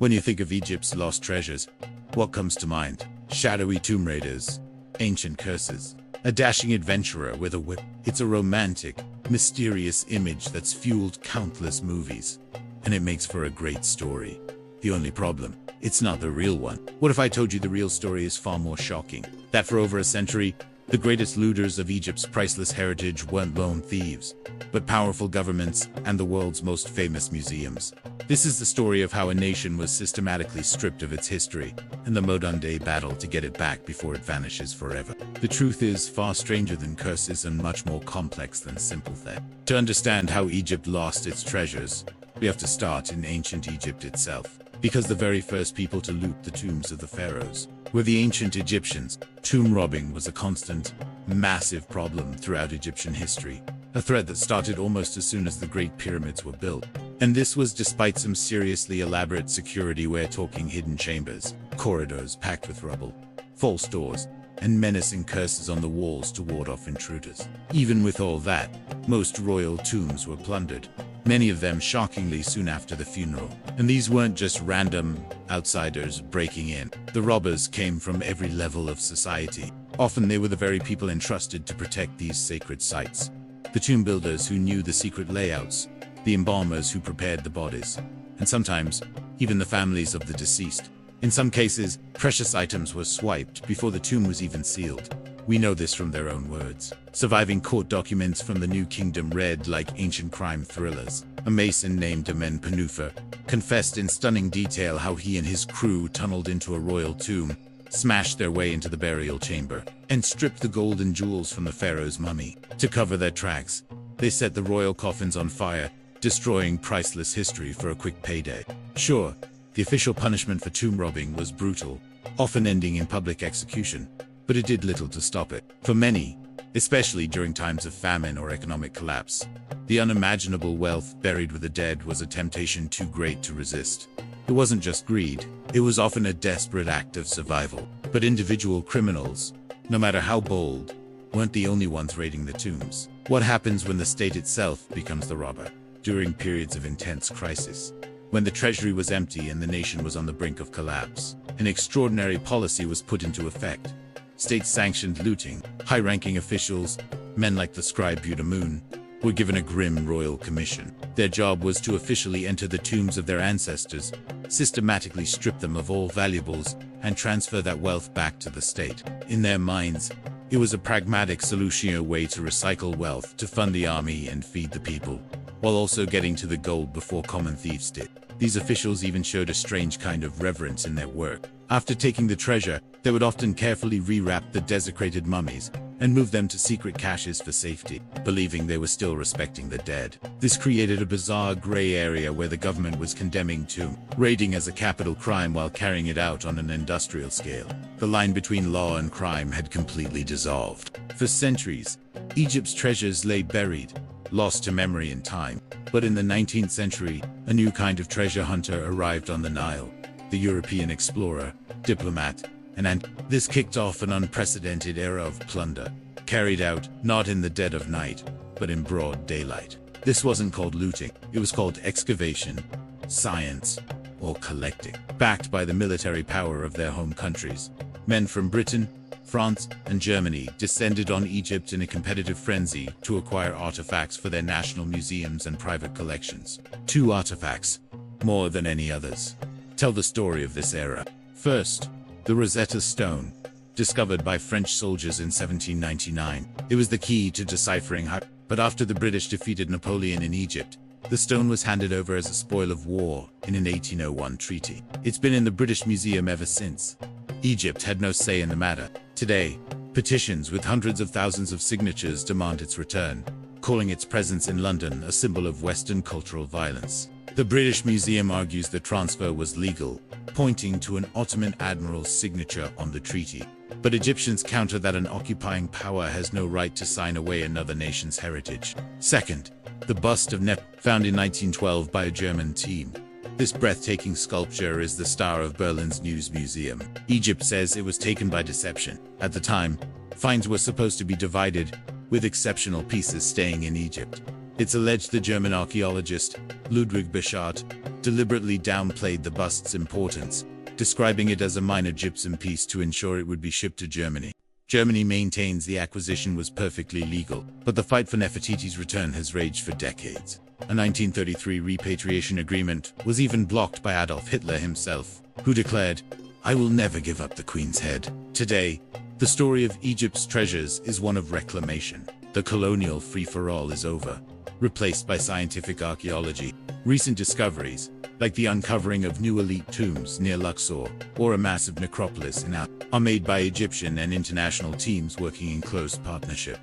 When you think of Egypt's lost treasures, what comes to mind? Shadowy tomb raiders, ancient curses, a dashing adventurer with a whip. It's a romantic, mysterious image that's fueled countless movies, and it makes for a great story. The only problem, it's not the real one. What if I told you the real story is far more shocking? That for over a century, the greatest looters of Egypt's priceless heritage weren't lone thieves, but powerful governments and the world's most famous museums. This is the story of how a nation was systematically stripped of its history, and the modern-day battle to get it back before it vanishes forever. The truth is far stranger than curses and much more complex than simple theft. To understand how Egypt lost its treasures, we have to start in ancient Egypt itself, because the very first people to loot the tombs of the pharaohs were the ancient Egyptians. Tomb robbing was a constant, massive problem throughout Egyptian history, a threat that started almost as soon as the Great Pyramids were built. And this was despite some seriously elaborate security. We're talking hidden chambers, corridors packed with rubble, false doors, and menacing curses on the walls to ward off intruders. Even with all that, most royal tombs were plundered, many of them shockingly soon after the funeral. And these weren't just random outsiders breaking in. The robbers came from every level of society. Often they were the very people entrusted to protect these sacred sites. The tomb builders who knew the secret layouts, the embalmers who prepared the bodies, and sometimes even the families of the deceased. In some cases, precious items were swiped before the tomb was even sealed. We know this from their own words. Surviving court documents from the New Kingdom read like ancient crime thrillers. A mason named Amenpenufer confessed in stunning detail how he and his crew tunneled into a royal tomb, smashed their way into the burial chamber, and stripped the gold and jewels from the pharaoh's mummy. To cover their tracks, they set the royal coffins on fire, destroying priceless history for a quick payday. Sure, the official punishment for tomb robbing was brutal, often ending in public execution, but it did little to stop it. For many, especially during times of famine or economic collapse, the unimaginable wealth buried with the dead was a temptation too great to resist. It wasn't just greed, it was often a desperate act of survival. But individual criminals, no matter how bold, weren't the only ones raiding the tombs. What happens when the state itself becomes the robber? During periods of intense crisis, when the treasury was empty and the nation was on the brink of collapse, an extraordinary policy was put into effect. State-sanctioned looting. High-ranking officials, men like the scribe Budamun, were given a grim royal commission. Their job was to officially enter the tombs of their ancestors, systematically strip them of all valuables, and transfer that wealth back to the state. In their minds, it was a pragmatic solution, a way to recycle wealth to fund the army and feed the people, while also getting to the gold before common thieves did. These officials even showed a strange kind of reverence in their work. After taking the treasure, they would often carefully rewrap the desecrated mummies and move them to secret caches for safety, believing they were still respecting the dead. This created a bizarre gray area where the government was condemning tomb raiding as a capital crime while carrying it out on an industrial scale. The line between law and crime had completely dissolved. For centuries, Egypt's treasures lay buried, lost to memory and time. But in the 19th century, a new kind of treasure hunter arrived on the Nile, the European explorer, diplomat, and this kicked off an unprecedented era of plunder, carried out not in the dead of night, but in broad daylight. This wasn't called looting, it was called excavation, science, or collecting. Backed by the military power of their home countries, men from Britain, France, and Germany descended on Egypt in a competitive frenzy to acquire artifacts for their national museums and private collections. 2 artifacts, more than any others, tell the story of this era. First, the Rosetta Stone, discovered by French soldiers in 1799. It was the key to deciphering but after the British defeated Napoleon in Egypt, the stone was handed over as a spoil of war in an 1801 treaty. It's been in the British Museum ever since. Egypt had no say in the matter. Today, petitions with hundreds of thousands of signatures demand its return, calling its presence in London a symbol of Western cultural violence. The British Museum argues the transfer was legal, pointing to an Ottoman admiral's signature on the treaty. But Egyptians counter that an occupying power has no right to sign away another nation's heritage. Second, the bust of Nep, found in 1912 by a German team. This breathtaking sculpture is the star of Berlin's News Museum. Egypt says it was taken by deception. At the time, finds were supposed to be divided, with exceptional pieces staying in Egypt. It's alleged the German archaeologist Ludwig Bischart deliberately downplayed the bust's importance, describing it as a minor gypsum piece to ensure it would be shipped to Germany. Germany maintains the acquisition was perfectly legal, but the fight for Nefertiti's return has raged for decades. A 1933 repatriation agreement was even blocked by Adolf Hitler himself, who declared, "I will never give up the Queen's head." Today, the story of Egypt's treasures is one of reclamation. The colonial free-for-all is over, replaced by scientific archaeology. Recent discoveries, like the uncovering of new elite tombs near Luxor or a massive necropolis in are made by Egyptian and international teams working in close partnership.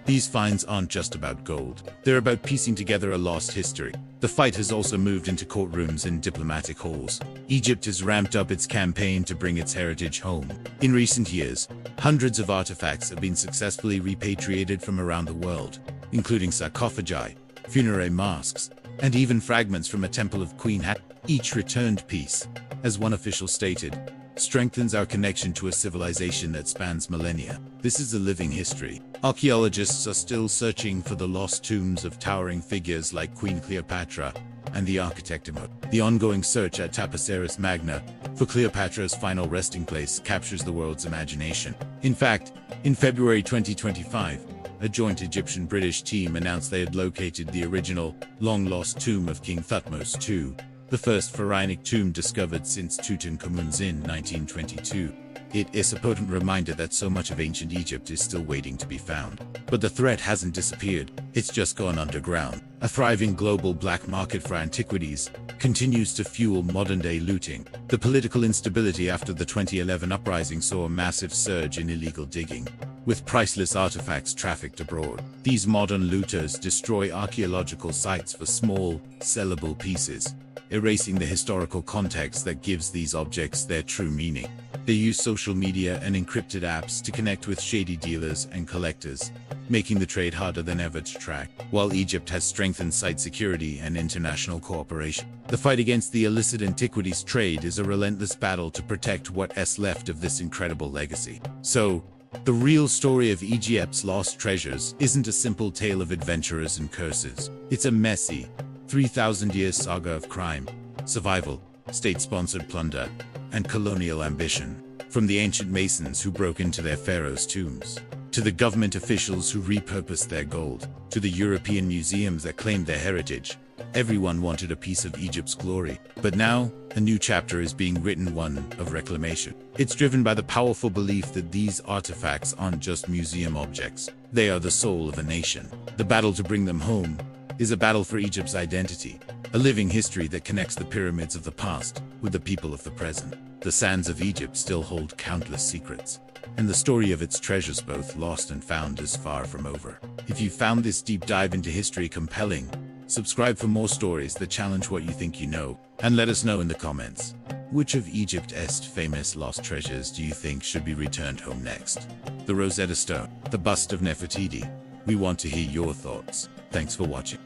These finds aren't just about gold. They're about piecing together a lost history. The fight has also moved into courtrooms and diplomatic halls. Egypt has ramped up its campaign to bring its heritage home. In recent years, hundreds of artifacts have been successfully repatriated from around the world, including sarcophagi, funerary masks, and even fragments from a temple of Queen Hat. Each returned piece, as one official stated, strengthens our connection to a civilization that spans millennia. This is a living history. Archaeologists are still searching for the lost tombs of towering figures like Queen Cleopatra and the architect Imhotep. The ongoing search at Taposiris Magna for Cleopatra's final resting place captures the world's imagination. In fact, in February 2025, a joint Egyptian-British team announced they had located the original, long-lost tomb of King Thutmose II, the first pharaonic tomb discovered since Tutankhamun's in 1922. It is a potent reminder that so much of ancient Egypt is still waiting to be found. But the threat hasn't disappeared, it's just gone underground. A thriving global black market for antiquities continues to fuel modern-day looting. The political instability after the 2011 uprising saw a massive surge in illegal digging, with priceless artifacts trafficked abroad. These modern looters destroy archaeological sites for small, sellable pieces, erasing the historical context that gives these objects their true meaning. They use social media and encrypted apps to connect with shady dealers and collectors, making the trade harder than ever to track. While Egypt has strengthened site security and international cooperation, the fight against the illicit antiquities trade is a relentless battle to protect what's left of this incredible legacy. So, the real story of Egypt's lost treasures isn't a simple tale of adventurers and curses. It's a messy, 3,000-year saga of crime, survival, state-sponsored plunder, and colonial ambition. From the ancient masons who broke into their pharaohs' tombs, to the government officials who repurposed their gold, to the European museums that claimed their heritage, everyone wanted a piece of Egypt's glory. But now, a new chapter is being written, one of reclamation. It's driven by the powerful belief that these artifacts aren't just museum objects. They are the soul of a nation. The battle to bring them home is a battle for Egypt's identity, a living history that connects the pyramids of the past with the people of the present. The sands of Egypt still hold countless secrets, and the story of its treasures, both lost and found, is far from over. If you found this deep dive into history compelling, subscribe for more stories that challenge what you think you know, and let us know in the comments. Which of Egypt's famous lost treasures do you think should be returned home next? The Rosetta Stone, the bust of Nefertiti? We want to hear your thoughts. Thanks for watching.